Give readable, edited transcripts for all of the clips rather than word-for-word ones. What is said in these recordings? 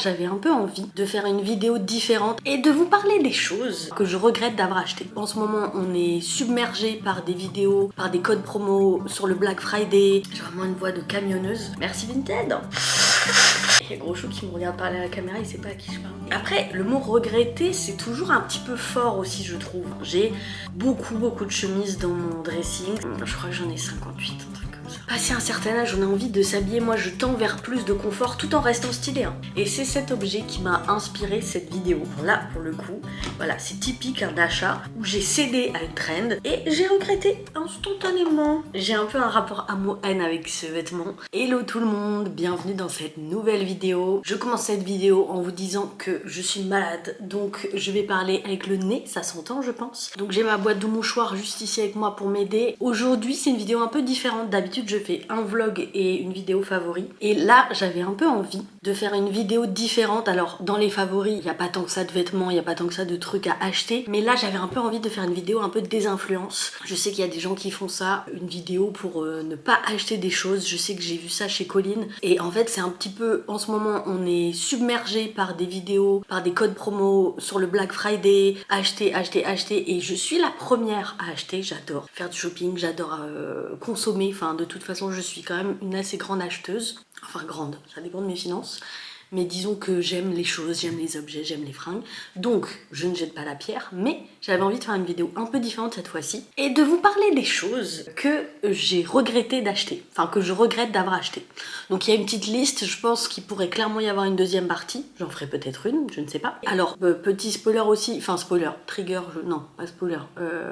J'avais un peu envie de faire une vidéo différente et de vous parler des choses que je regrette d'avoir achetées. En ce moment, on est submergé par des vidéos, par des codes promo sur le Black Friday. J'ai vraiment une voix de camionneuse. Merci Vinted. Il y a Gros Chou qui me regarde parler à la caméra, il sait pas à qui je parle. Après, le mot regretter, c'est toujours un petit peu fort aussi, je trouve. J'ai beaucoup de chemises dans mon dressing. Je crois que j'en ai 58, un truc comme ça. Passé un certain âge, on a envie de s'habiller. Moi, je tends vers plus de confort tout en restant stylé. Et c'est cet objet qui m'a inspiré cette vidéo. Là, pour le coup, voilà, c'est typique un achat où j'ai cédé à une trend et j'ai regretté instantanément. J'ai un peu un rapport amour-haine avec ce vêtement. Hello tout le monde, bienvenue dans cette nouvelle vidéo. Je commence cette vidéo en vous disant que je suis malade, donc je vais parler avec le nez, ça s'entend je pense. Donc j'ai ma boîte de mouchoirs juste ici avec moi pour m'aider. Aujourd'hui c'est une vidéo un peu différente, d'habitude je fais un vlog et une vidéo favori. Et là j'avais un peu envie de faire une vidéo différente. Alors dans les favoris, il n'y a pas tant que ça de vêtements, il n'y a pas tant que ça de trucs à acheter. Mais là j'avais un peu envie de faire une vidéo un peu de désinfluence. Je sais qu'il y a des gens qui font ça, une vidéo pour ne pas acheter des choses. Je sais que j'ai vu ça chez Colline. Et en fait c'est un petit peu, en ce moment on est submergé par des vidéos, par des codes promo sur le Black Friday. Acheter. Et je suis la première à acheter, j'adore faire du shopping, j'adore consommer. Enfin de toute façon je suis quand même une assez grande acheteuse. Enfin grande, ça dépend de mes finances. Mais disons que j'aime les choses, j'aime les objets, j'aime les fringues. Donc, je ne jette pas la pierre, mais j'avais envie de faire une vidéo un peu différente cette fois-ci. Et de vous parler des choses que j'ai regretté d'acheter. Enfin, que je regrette d'avoir acheté. Donc, il y a une petite liste, je pense qu'il pourrait clairement y avoir une deuxième partie. J'en ferai peut-être une, je ne sais pas. Alors, petit spoiler aussi, enfin spoiler, trigger, non, pas spoiler.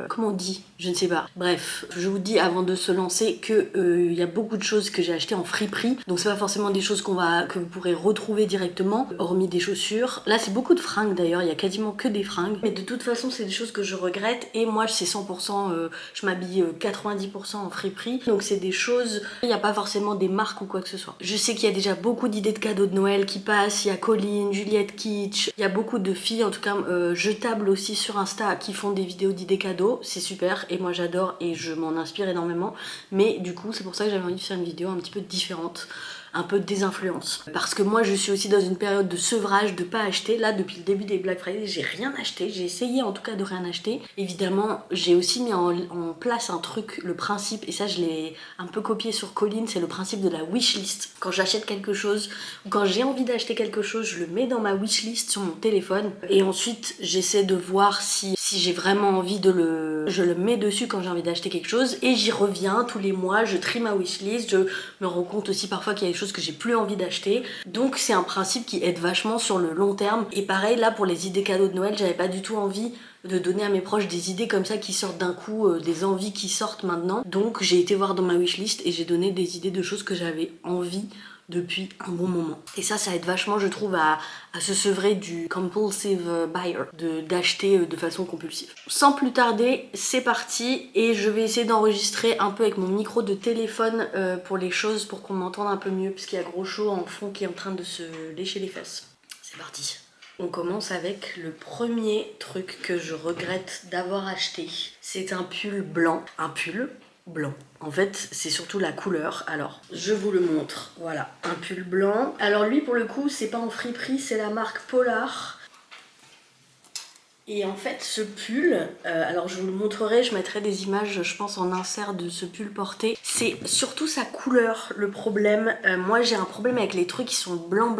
Comment on dit? Je ne sais pas. Bref, je vous dis avant de se lancer que il y a beaucoup de choses que j'ai achetées en friperie. Donc, c'est pas forcément des choses que vous pourrez retrouver directement, hormis des chaussures. Là c'est beaucoup de fringues d'ailleurs, il y a quasiment que des fringues, mais de toute façon c'est des choses que je regrette. Et moi c'est 100%, je m'habille 90% en friperie, donc c'est des choses, il n'y a pas forcément des marques ou quoi que ce soit. Je sais qu'il y a déjà beaucoup d'idées de cadeaux de Noël qui passent, il y a Colline, Juliette Kitsch, il y a beaucoup de filles en tout cas jetables aussi sur Insta qui font des vidéos d'idées cadeaux, c'est super et moi j'adore et je m'en inspire énormément. Mais du coup c'est pour ça que j'avais envie de faire une vidéo un petit peu différente, un peu de désinfluence. Parce que moi je suis aussi dans une période de sevrage, de pas acheter. Là depuis le début des Black Friday j'ai rien acheté, j'ai essayé en tout cas de rien acheter. Évidemment j'ai aussi mis en place un truc, le principe, et ça je l'ai un peu copié sur Colline, c'est le principe de la wishlist. Quand j'achète quelque chose ou quand j'ai envie d'acheter quelque chose, je le mets dans ma wishlist sur mon téléphone et ensuite j'essaie de voir si j'ai vraiment envie de je le mets dessus quand j'ai envie d'acheter quelque chose et j'y reviens tous les mois, je trie ma wishlist, je me rends compte aussi parfois qu'il y a des choses que j'ai plus envie d'acheter. Donc c'est un principe qui aide vachement sur le long terme. Et pareil là pour les idées cadeaux de Noël, j'avais pas du tout envie de donner à mes proches des idées comme ça qui sortent d'un coup, des envies qui sortent maintenant. Donc j'ai été voir dans ma wishlist et j'ai donné des idées de choses que j'avais envie depuis un bon moment. Et ça aide vachement je trouve à se sevrer du compulsive buyer, d'acheter de façon compulsive. Sans plus tarder, c'est parti et je vais essayer d'enregistrer un peu avec mon micro de téléphone pour les choses, pour qu'on m'entende un peu mieux, parce qu'il y a Gros Chou en fond qui est en train de se lécher les fesses. C'est parti. On commence avec le premier truc que je regrette d'avoir acheté. C'est un pull blanc. Un pull blanc. En fait, c'est surtout la couleur. Alors, je vous le montre. Voilà, un pull blanc. Alors lui, pour le coup, c'est pas en friperie, c'est la marque Polar. Et en fait, ce pull, alors je vous le montrerai, je mettrai des images, je pense, en insert de ce pull porté. C'est surtout sa couleur, le problème. Moi, j'ai un problème avec les trucs qui sont blancs.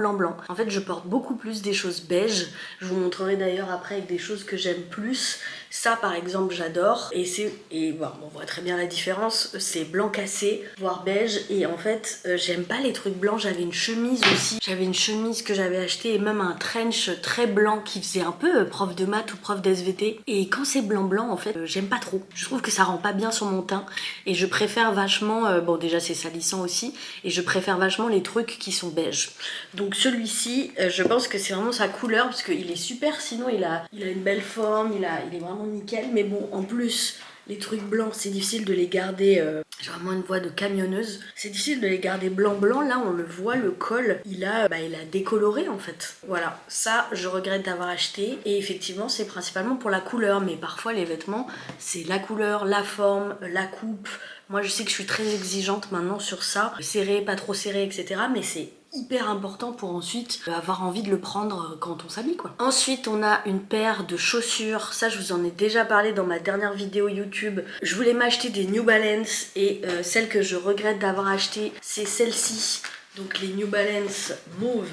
En fait, je porte beaucoup plus des choses beige. Je vous montrerai d'ailleurs après avec des choses que j'aime plus. Ça, par exemple, j'adore. Et bon, on voit très bien la différence. C'est blanc cassé, voire beige. Et en fait, j'aime pas les trucs blancs. J'avais une chemise aussi. J'avais une chemise que j'avais achetée et même un trench très blanc qui faisait un peu prof de maths ou prof d'SVT. Et quand c'est blanc, en fait, j'aime pas trop. Je trouve que ça rend pas bien sur mon teint. Et je préfère vachement... bon, déjà, c'est salissant aussi. Et je préfère vachement les trucs qui sont beige. Donc celui-ci, je pense que c'est vraiment sa couleur parce qu'il est super. Sinon, il a une belle forme. Il est vraiment nickel, mais bon, en plus les trucs blancs c'est difficile de les garder, j'ai vraiment une voix de camionneuse, c'est difficile de les garder blanc, là on le voit, le col il a décoloré en fait. Voilà, ça je regrette d'avoir acheté et effectivement c'est principalement pour la couleur, mais parfois les vêtements c'est la couleur, la forme, la coupe. Moi je sais que je suis très exigeante maintenant sur ça, serré, pas trop serré, etc. Mais c'est hyper important pour ensuite avoir envie de le prendre quand on s'habille quoi. Ensuite on a une paire de chaussures, ça je vous en ai déjà parlé dans ma dernière vidéo YouTube. Je voulais m'acheter des New Balance et celle que je regrette d'avoir acheté c'est celle-ci, donc les New Balance mauve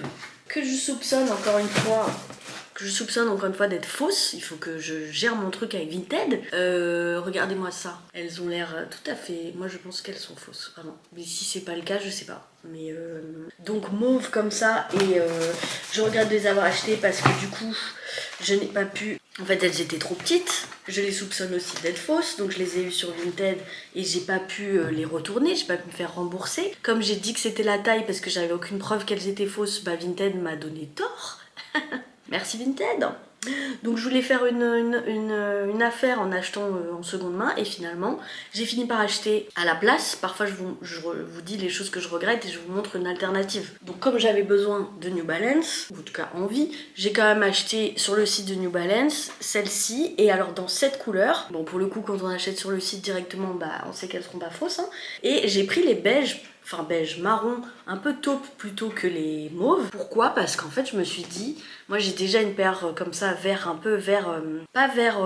que je soupçonne encore une fois d'être fausses. Il faut que je gère mon truc avec Vinted. Regardez-moi ça. Elles ont l'air tout à fait... Moi je pense qu'elles sont fausses, vraiment. Mais si c'est pas le cas, je sais pas. Mais donc mauve comme ça et je regrette de les avoir achetées parce que du coup je n'ai pas pu... En fait elles étaient trop petites. Je les soupçonne aussi d'être fausses, donc je les ai eues sur Vinted et j'ai pas pu les retourner, j'ai pas pu me faire rembourser. Comme j'ai dit que c'était la taille parce que j'avais aucune preuve qu'elles étaient fausses, bah Vinted m'a donné tort. Merci Vinted. Donc je voulais faire une affaire en achetant en seconde main et finalement j'ai fini par acheter à la place. Parfois je vous dis les choses que je regrette et je vous montre une alternative. Donc comme j'avais besoin de New Balance, ou en tout cas envie, j'ai quand même acheté sur le site de New Balance celle-ci et alors dans cette couleur. Bon pour le coup quand on achète sur le site directement bah on sait qu'elles seront pas fausses hein. Et j'ai pris les beiges. Enfin beige marron, un peu taupe plutôt que les mauves. Pourquoi? Parce qu'en fait je me suis dit, moi j'ai déjà une paire comme ça vert, un peu vert, pas vert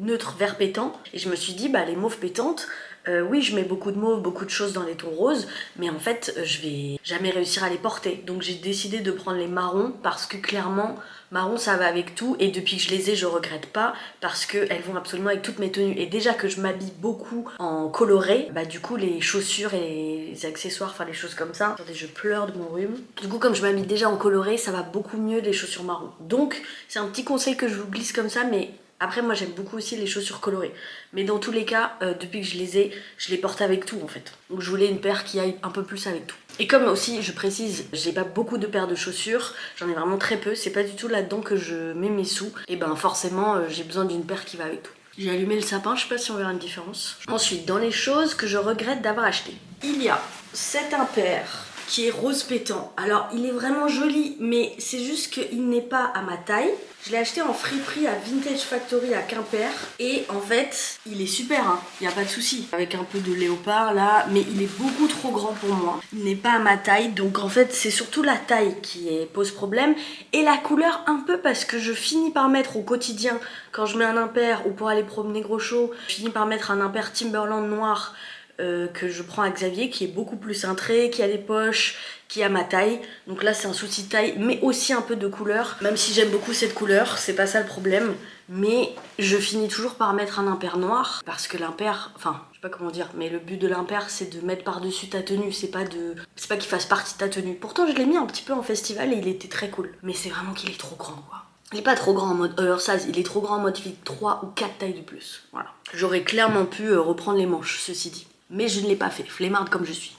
neutre, vert pétant. Et je me suis dit bah les mauves pétantes, oui je mets beaucoup de mauve, beaucoup de choses dans les tons roses, mais en fait je vais jamais réussir à les porter. Donc j'ai décidé de prendre les marrons parce que clairement marron ça va avec tout et depuis que je les ai je regrette pas parce qu'elles vont absolument avec toutes mes tenues et déjà que je m'habille beaucoup en coloré, bah du coup les chaussures et les accessoires, enfin les choses comme ça, attendez je pleure de mon rhume, du coup comme je m'habille déjà en coloré ça va beaucoup mieux les chaussures marron. Donc c'est un petit conseil que je vous glisse comme ça mais après moi j'aime beaucoup aussi les chaussures colorées mais dans tous les cas depuis que je les ai je les porte avec tout en fait, donc je voulais une paire qui aille un peu plus avec tout. Et comme aussi je précise j'ai pas beaucoup de paires de chaussures, j'en ai vraiment très peu, c'est pas du tout là-dedans que je mets mes sous et ben forcément j'ai besoin d'une paire qui va avec tout. J'ai allumé le sapin, je sais pas si on verra une différence. Ensuite dans les choses que je regrette d'avoir acheté, il y a cet impair qui est rose pétant. Alors il est vraiment joli mais c'est juste qu'il n'est pas à ma taille. Je l'ai acheté en friperie à Vintage Factory à Quimper et en fait il est super hein, il n'y a pas de souci. Avec un peu de léopard là, mais il est beaucoup trop grand pour moi. Il n'est pas à ma taille donc en fait c'est surtout la taille qui pose problème et la couleur un peu parce que je finis par mettre au quotidien quand je mets un impair ou pour aller promener gros show, je finis par mettre un impair Timberland noir que je prends à Xavier qui est beaucoup plus cintré, qui a des poches, qui a ma taille. Donc là c'est un souci de taille mais aussi un peu de couleur. Même si j'aime beaucoup cette couleur, c'est pas ça le problème. Mais je finis toujours par mettre un impair noir parce que l'impair, enfin je sais pas comment dire, mais le but de l'impair c'est de mettre par dessus ta tenue, c'est pas qu'il fasse partie de ta tenue. Pourtant je l'ai mis un petit peu en festival et il était très cool. Mais c'est vraiment qu'il est trop grand quoi. Il est pas trop grand en mode oversize, il est trop grand en mode fit 3 ou 4 tailles de plus. Voilà. J'aurais clairement pu reprendre les manches ceci dit. Mais je ne l'ai pas fait, flemmarde comme je suis.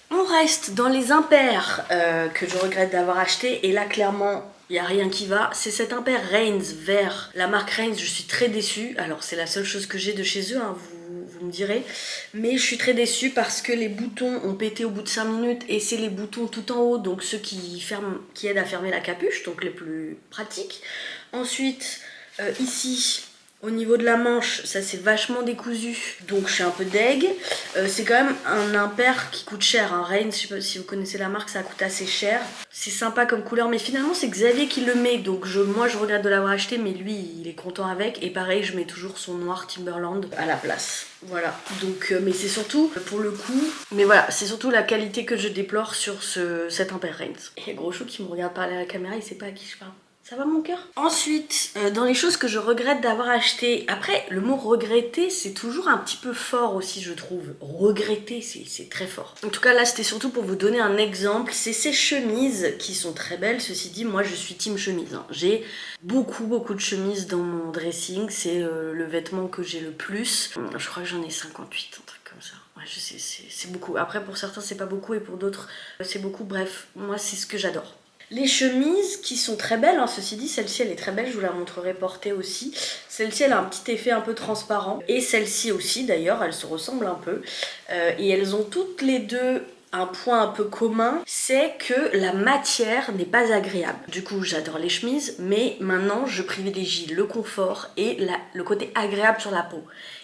On reste dans les impairs que je regrette d'avoir acheté et là clairement il n'y a rien qui va. C'est cet impair Reigns vert, la marque Reigns, je suis très déçue. Alors c'est la seule chose que j'ai de chez eux, hein, vous me direz. Mais je suis très déçue parce que les boutons ont pété au bout de 5 minutes et c'est les boutons tout en haut, donc ceux qui aident à fermer la capuche, donc les plus pratiques. Ensuite, ici... Au niveau de la manche, ça c'est vachement décousu, donc je suis un peu deg. C'est quand même un impair qui coûte cher, hein. Reigns, je sais pas si vous connaissez la marque, ça coûte assez cher. C'est sympa comme couleur, mais finalement c'est Xavier qui le met, donc moi je regrette de l'avoir acheté, mais lui il est content avec. Et pareil, je mets toujours son noir Timberland à la place. Voilà, donc mais c'est surtout pour le coup, mais voilà, c'est surtout la qualité que je déplore sur cet impair Reigns. Et gros chou qui me regarde parler à la caméra, il sait pas à qui je parle. Ça va mon cœur? Ensuite, dans les choses que je regrette d'avoir acheté, après le mot regretter c'est toujours un petit peu fort aussi je trouve. Regretter c'est très fort. En tout cas là c'était surtout pour vous donner un exemple, c'est ces chemises qui sont très belles, ceci dit moi je suis team chemise. Hein. J'ai beaucoup de chemises dans mon dressing, c'est le vêtement que j'ai le plus. Je crois que j'en ai 58, un truc comme ça. Ouais je sais, c'est beaucoup. Après pour certains c'est pas beaucoup et pour d'autres c'est beaucoup, bref, moi c'est ce que j'adore. Les chemises qui sont très belles, hein, ceci dit, celle-ci elle est très belle, je vous la montrerai portée aussi. Celle-ci elle a un petit effet un peu transparent et celle-ci aussi d'ailleurs, elles se ressemblent un peu. Et elles ont toutes les deux un point un peu commun, c'est que la matière n'est pas agréable. Du coup j'adore les chemises, mais maintenant je privilégie le confort et le côté agréable sur la peau.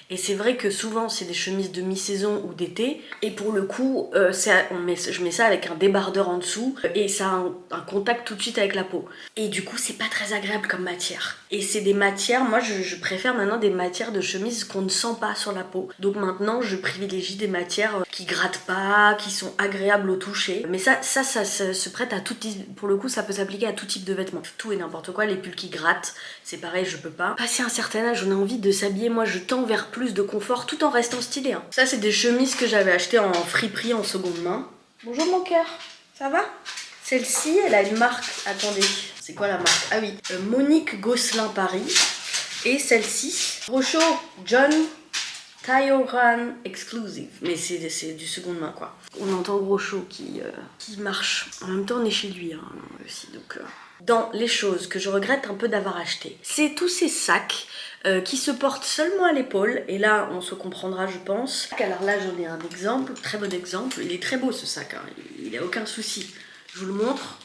Et c'est vrai que souvent c'est des chemises de mi-saison ou d'été, et pour le coup je mets ça avec un débardeur en dessous et ça a un contact tout de suite avec la peau. Et du coup c'est pas très agréable comme matière. Et c'est des matières, moi je préfère maintenant des matières de chemise qu'on ne sent pas sur la peau. Donc maintenant je privilégie des matières qui grattent pas, qui sont agréables au toucher. Mais ça se prête à tout type, pour le coup ça peut s'appliquer à tout type de vêtements. Tout et n'importe quoi, les pulls qui grattent, c'est pareil, je peux pas. Passé un certain âge, on a envie de s'habiller, moi je tends vers plus de confort tout en restant stylé. Hein. Ça c'est des chemises que j'avais achetées en friperie en seconde main. Bonjour mon cœur, ça va? Celle-ci, elle a une marque, attendez, c'est quoi la marque? Ah oui, Monique Gosselin Paris. Et celle-ci, Rocho John Tyoran Exclusive. Mais c'est du seconde main quoi. On entend Rocho qui marche. En même temps on est chez lui hein, aussi donc... Dans les choses que je regrette un peu d'avoir acheté, c'est tous ces sacs qui se portent seulement à l'épaule. Et là on se comprendra je pense. Alors là j'en ai un exemple, très bon exemple. Il est très beau ce sac, hein. Il n'a aucun souci. Je vous le montre.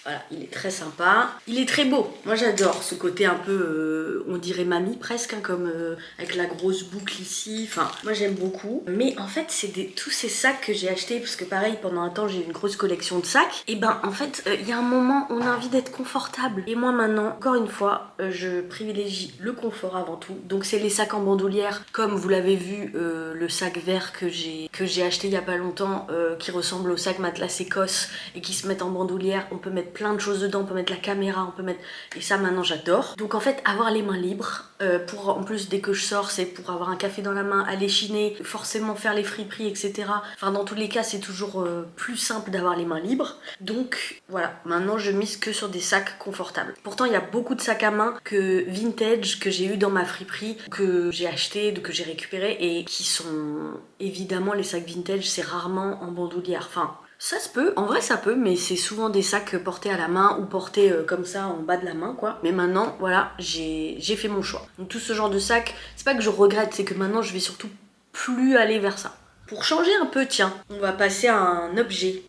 Voilà, il est très sympa. Il est très beau. Moi j'adore ce côté un peu, on dirait mamie presque, hein, comme avec la grosse boucle ici. Enfin, moi j'aime beaucoup. Mais en fait, c'est tous ces sacs que j'ai achetés parce que pareil, pendant un temps j'ai eu une grosse collection de sacs. Et ben en fait, il y a un moment, on a envie d'être confortable. Et moi maintenant, encore une fois, je privilégie le confort avant tout. Donc c'est les sacs en bandoulière, comme vous l'avez vu, le sac vert que j'ai acheté il y a pas longtemps, qui ressemble au sac Matelass Écosse et qui se met en bandoulière. On peut mettre plein de choses dedans, on peut mettre la caméra, on peut mettre... Et ça maintenant j'adore. Donc en fait avoir les mains libres, pour en plus dès que je sors c'est pour avoir un café dans la main, aller chiner, forcément faire les friperies etc. Enfin dans tous les cas c'est toujours plus simple d'avoir les mains libres. Donc voilà, maintenant je mise que sur des sacs confortables. Pourtant il y a beaucoup de sacs à main que vintage que j'ai eu dans ma friperie, que j'ai acheté, que j'ai récupéré et qui sont évidemment les sacs vintage, c'est rarement en bandoulière. Enfin ça se peut, en vrai ça peut, mais c'est souvent des sacs portés à la main ou portés comme ça en bas de la main quoi. Mais maintenant, voilà, j'ai fait mon choix. Donc tout ce genre de sac, c'est pas que je regrette, c'est que maintenant je vais surtout plus aller vers ça. Pour changer un peu, tiens, on va passer à un objet.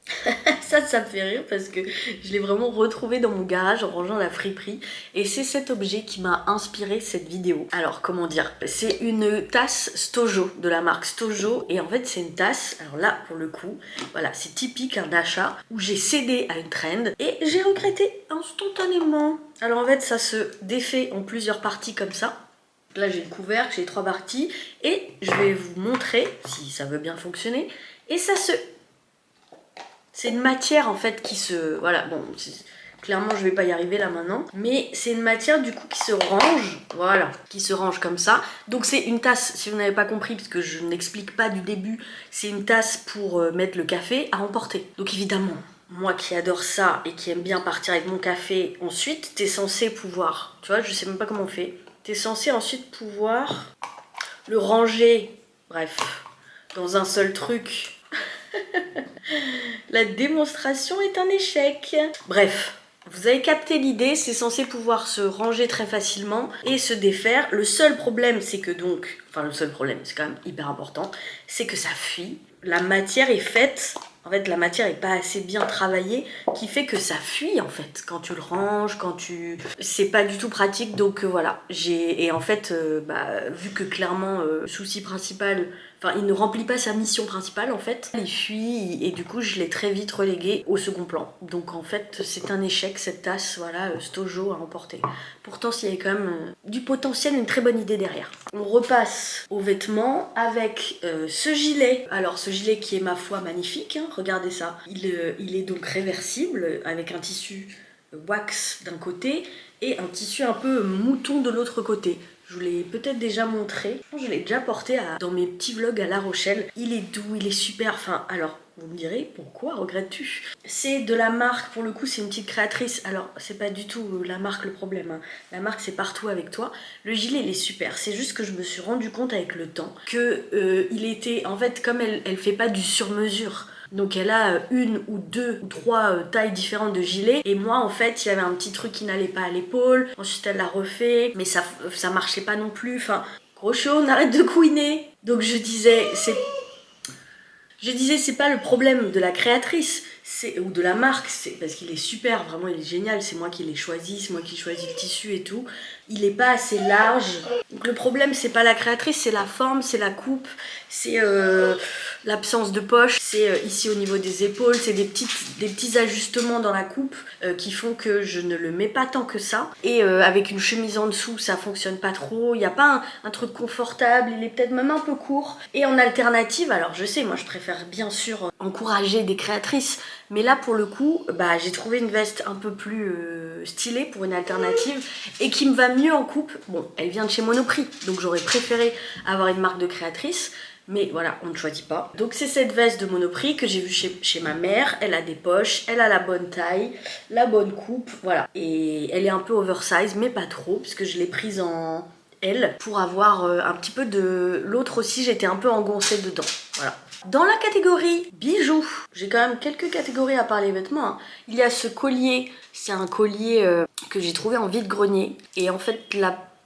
ça me fait rire parce que je l'ai vraiment retrouvé dans mon garage en rangeant la friperie. Et c'est cet objet qui m'a inspiré cette vidéo. Alors, comment dire? C'est une tasse Stojo, de la marque Stojo. Et en fait, c'est une tasse, alors là, pour le coup, voilà, c'est typique un achat où j'ai cédé à une trend. Et j'ai regretté instantanément. Alors en fait, ça se défait en plusieurs parties comme ça. Là j'ai le couvercle, j'ai 3 parties et je vais vous montrer si ça veut bien fonctionner. Et ça se... C'est une matière en fait qui se... Voilà, bon, clairement je vais pas y arriver là maintenant. Mais c'est une matière du coup qui se range, voilà, qui se range comme ça. Donc c'est une tasse, si vous n'avez pas compris, parce que je n'explique pas du début, c'est une tasse pour mettre le café à emporter. Donc évidemment... Moi qui adore ça et qui aime bien partir avec mon café, ensuite t'es censé pouvoir, tu vois, je sais même pas comment on fait, t'es censé ensuite pouvoir le ranger, bref, dans un seul truc. La démonstration est un échec. Bref, vous avez capté l'idée, c'est censé pouvoir se ranger très facilement et se défaire. Le seul problème, c'est que donc, enfin le seul problème, c'est quand même hyper important, c'est que ça fuit. La matière est faite... En fait, la matière est pas assez bien travaillée, qui fait que ça fuit en fait. Quand tu le ranges, quand tu... C'est pas du tout pratique, donc voilà. Et en fait, vu que clairement, le souci principal... Enfin, il ne remplit pas sa mission principale en fait. Il fuit et du coup, je l'ai très vite relégué au second plan. Donc en fait, c'est un échec cette tasse, voilà, Stojo à emporter. Pourtant, il y avait quand même du potentiel, une très bonne idée derrière. On repasse aux vêtements avec ce gilet. Alors ce gilet qui est ma foi magnifique, hein, regardez ça. Il est donc réversible avec un tissu wax d'un côté et un tissu un peu mouton de l'autre côté. Je vous l'ai peut-être déjà montré. Je l'ai déjà porté dans mes petits vlogs à La Rochelle. Il est doux, il est super. Enfin, alors, vous me direz, pourquoi regrettes-tu? C'est de la marque, pour le coup, c'est une petite créatrice. Alors, c'est pas du tout la marque le problème. Hein. La marque, c'est partout avec toi. Le gilet, il est super. C'est juste que je me suis rendu compte avec le temps que il était... En fait, comme elle fait pas du sur-mesure... Donc elle a une ou deux ou trois tailles différentes de gilets. Et moi en fait il y avait un petit truc qui n'allait pas à l'épaule. Ensuite elle l'a refait. Mais ça marchait pas non plus. Enfin, gros chaud, on arrête de couiner. Donc je disais c'est pas le problème de la créatrice. ou de la marque, c'est parce qu'il est super, vraiment il est génial, c'est moi qui l'ai choisi, c'est moi qui choisis le tissu et tout. Il est pas assez large. Donc le problème c'est pas la créatrice, c'est la forme, c'est la coupe, c'est l'absence de poche, c'est ici au niveau des épaules, c'est des petits ajustements dans la coupe qui font que je ne le mets pas tant que ça. Et avec une chemise en dessous, ça fonctionne pas trop. Il n'y a pas un truc confortable, il est peut-être même un peu court. Et en alternative, alors je sais, moi je préfère bien sûr encourager des créatrices, mais là pour le coup, bah, j'ai trouvé une veste un peu plus stylée pour une alternative et qui me va mieux en coupe. Bon, elle vient de chez Monoprix, donc j'aurais préféré avoir une marque de créatrice. Mais voilà, on ne choisit pas. Donc c'est cette veste de Monoprix que j'ai vue chez ma mère. Elle a des poches, elle a la bonne taille, la bonne coupe, voilà. Et elle est un peu oversize, mais pas trop, puisque je l'ai prise en L pour avoir un petit peu de... L'autre aussi, j'étais un peu engoncée dedans, voilà. Dans la catégorie bijoux, j'ai quand même quelques catégories à part les vêtements, hein. Il y a ce collier, c'est un collier que j'ai trouvé en vide-grenier. Et en fait,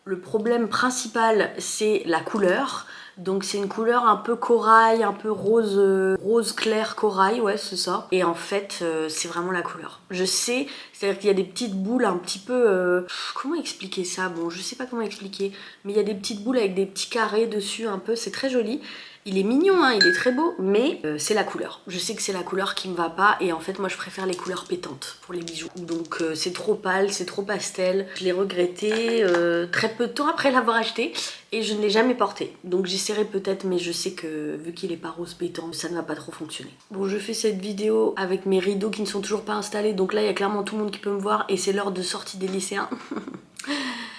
le problème principal, c'est la couleur. Donc c'est une couleur un peu corail, un peu rose, rose clair corail, ouais c'est ça. Et en fait c'est vraiment la couleur. Je sais, c'est-à-dire qu'il y a des petites boules un petit peu... comment expliquer ça? Bon je sais pas comment expliquer, mais il y a des petites boules avec des petits carrés dessus un peu, c'est très joli. Il est mignon, hein, il est très beau, mais c'est la couleur. Je sais que c'est la couleur qui me va pas et en fait moi je préfère les couleurs pétantes pour les bijoux. Donc c'est trop pâle, c'est trop pastel. Je l'ai regretté très peu de temps après l'avoir acheté et je ne l'ai jamais porté. Donc j'essaierai peut-être, mais je sais que vu qu'il est pas rose pétant, ça ne va pas trop fonctionner. Bon, je fais cette vidéo avec mes rideaux qui ne sont toujours pas installés, donc là il y a clairement tout le monde qui peut me voir et c'est l'heure de sortie des lycéens.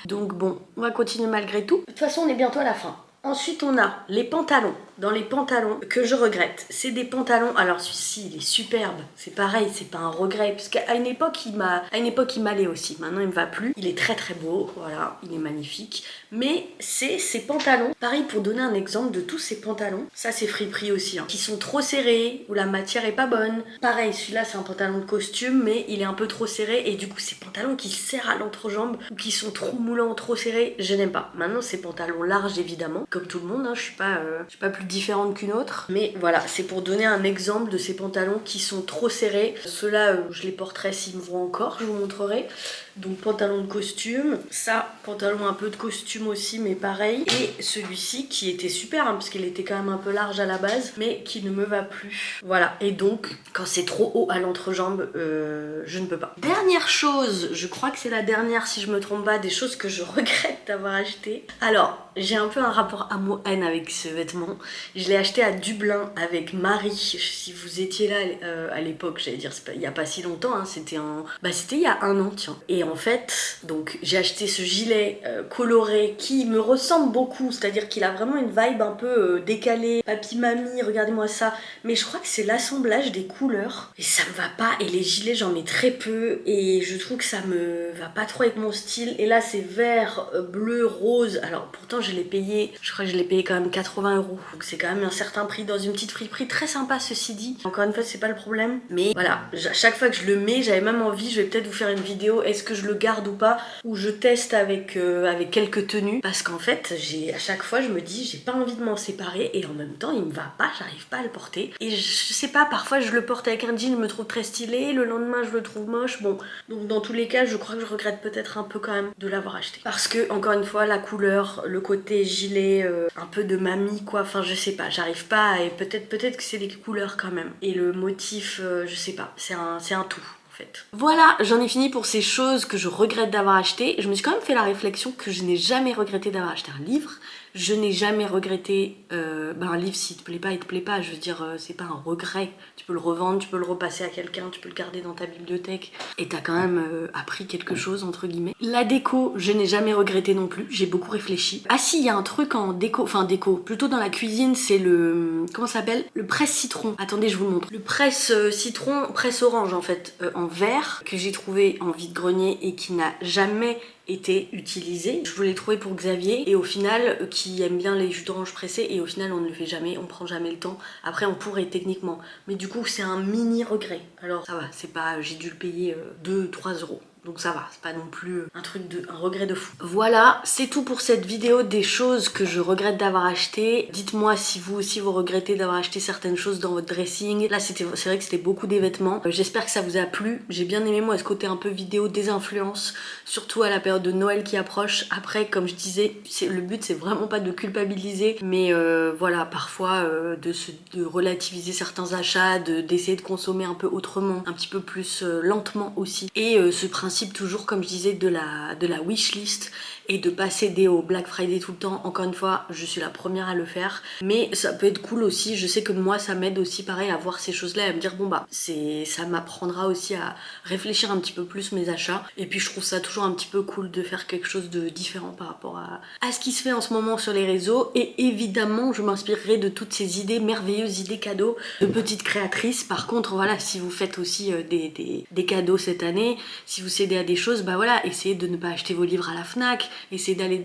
Donc bon, on va continuer malgré tout. De toute façon on est bientôt à la fin. Ensuite on a les pantalons. Dans les pantalons que je regrette, c'est des pantalons, alors celui-ci il est superbe, c'est pareil, c'est pas un regret, parce qu'à une époque il m'allait aussi, maintenant il me va plus, il est très très beau, voilà, il est magnifique, mais c'est ces pantalons, pareil pour donner un exemple de tous ces pantalons, ça c'est Friperie aussi, hein, qui sont trop serrés, où la matière est pas bonne, pareil celui-là c'est un pantalon de costume, mais il est un peu trop serré, et du coup ces pantalons qui serrent à l'entrejambe, ou qui sont trop moulants, trop serrés, je n'aime pas. Maintenant ces pantalons larges évidemment, comme tout le monde, hein, je suis pas plus différente qu'une autre, mais voilà, c'est pour donner un exemple de ces pantalons qui sont trop serrés. Ceux-là je les porterai s'ils me voient encore, je vous montrerai. Donc pantalon de costume, ça pantalon un peu de costume aussi, mais pareil, et celui-ci qui était super, hein, parce qu'il était quand même un peu large à la base, mais qui ne me va plus, voilà. Et donc quand c'est trop haut à l'entrejambe, je ne peux pas. Dernière chose, je crois que c'est la dernière si je me trompe pas, des choses que je regrette d'avoir acheté. Alors j'ai un peu un rapport amour-haine avec ce vêtement. Je l'ai acheté à Dublin avec Marie. Si vous étiez là à l'époque, j'allais dire, il n'y a pas si longtemps, hein, c'était il y a un an, tiens. Et en fait, donc j'ai acheté ce gilet coloré qui me ressemble beaucoup, c'est-à-dire qu'il a vraiment une vibe un peu décalée, papy-mamie, regardez-moi ça. Mais je crois que c'est l'assemblage des couleurs et ça me va pas. Et les gilets, j'en mets très peu et je trouve que ça me va pas trop avec mon style. Et là, c'est vert, bleu, rose. Alors pourtant, je l'ai payé, je crois que je l'ai payé quand même 80 €. Donc c'est quand même un certain prix dans une petite friperie très sympa, ceci dit. Encore une fois, c'est pas le problème. Mais voilà, à chaque fois que je le mets, j'avais même envie, je vais peut-être vous faire une vidéo, est-ce que je le garde ou pas, ou je teste avec quelques tenues. Parce qu'en fait, à chaque fois, je me dis, j'ai pas envie de m'en séparer et en même temps, il me va pas, j'arrive pas à le porter. Et je sais pas, parfois je le porte avec un jean, je me trouve très stylé, le lendemain, je le trouve moche. Bon, donc dans tous les cas, je crois que je regrette peut-être un peu quand même de l'avoir acheté. Parce que, encore une fois, la couleur, le côté gilet, un peu de mamie quoi, enfin je sais pas, j'arrive pas et peut-être que c'est les couleurs quand même. Et le motif, je sais pas, c'est un tout. Voilà, j'en ai fini pour ces choses que je regrette d'avoir achetées. Je me suis quand même fait la réflexion que je n'ai jamais regretté d'avoir acheté un livre. Je n'ai jamais regretté un livre, s'il te plaît pas, il te plaît pas. Je veux dire, c'est pas un regret. Tu peux le revendre, tu peux le repasser à quelqu'un, tu peux le garder dans ta bibliothèque. Et t'as quand même appris quelque chose, entre guillemets. La déco, je n'ai jamais regretté non plus. J'ai beaucoup réfléchi. Ah si, il y a un truc en déco, enfin déco, plutôt dans la cuisine, c'est le... Comment ça s'appelle? Le presse-citron. Attendez, je vous le montre. Le presse-citron, presse-orange en fait, en verre, que j'ai trouvé en vide-grenier et qui n'a jamais été utilisé. Je voulais le trouver pour Xavier et au final qui aime bien les jus d'orange pressés et au final on ne le fait jamais, on prend jamais le temps. Après on pourrait techniquement, mais du coup c'est un mini regret. Alors ça va, c'est pas, j'ai dû le payer 2-3 €. Donc ça va, c'est pas non plus un regret de fou. Voilà, c'est tout pour cette vidéo des choses que je regrette d'avoir achetées. Dites-moi si vous aussi vous regrettez d'avoir acheté certaines choses dans votre dressing. Là c'est vrai que c'était beaucoup des vêtements. J'espère que ça vous a plu. J'ai bien aimé moi ce côté un peu vidéo des influences, surtout à la période de Noël qui approche. Après comme je disais, le but c'est vraiment pas de culpabiliser, mais voilà, parfois de relativiser certains achats, d'essayer de consommer un peu autrement, un petit peu plus lentement aussi. Et ce principe toujours comme je disais de la wishlist et de pas céder au Black Friday tout le temps. Encore une fois, je suis la première à le faire, mais ça peut être cool aussi. Je sais que moi ça m'aide aussi pareil à voir ces choses-là et à me dire bon bah ça m'apprendra aussi à réfléchir un petit peu plus mes achats. Et puis je trouve ça toujours un petit peu cool de faire quelque chose de différent par rapport à ce qui se fait en ce moment sur les réseaux. Et évidemment je m'inspirerai de toutes ces idées, merveilleuses idées cadeaux de petites créatrices. Par contre voilà, si vous faites aussi des cadeaux cette année, si vous cédez à des choses, bah voilà, essayez de ne pas acheter vos livres à la Fnac, essayez d'aller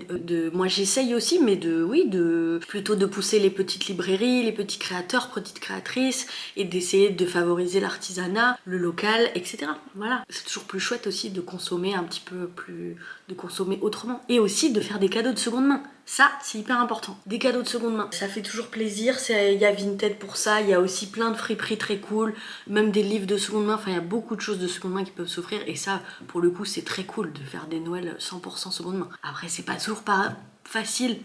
moi j'essaye aussi, mais plutôt de pousser les petites librairies, les petits créateurs, petites créatrices, et d'essayer de favoriser l'artisanat, le local, etc. Voilà, c'est toujours plus chouette aussi de consommer un petit peu plus, de consommer autrement, et aussi de faire des cadeaux de seconde main. Ça, c'est hyper important. Des cadeaux de seconde main, ça fait toujours plaisir. Il y a Vinted pour ça, il y a aussi plein de friperies très cool, même des livres de seconde main. Enfin, il y a beaucoup de choses de seconde main qui peuvent s'offrir. Et ça, pour le coup, c'est très cool de faire des Noëls 100% seconde main. Après, c'est pas toujours facile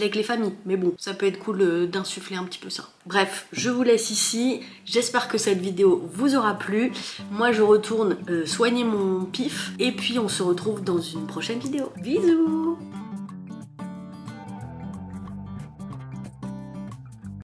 avec les familles, mais bon, ça peut être cool d'insuffler un petit peu ça. Bref, je vous laisse ici. J'espère que cette vidéo vous aura plu. Moi, je retourne soigner mon pif. Et puis, on se retrouve dans une prochaine vidéo. Bisous!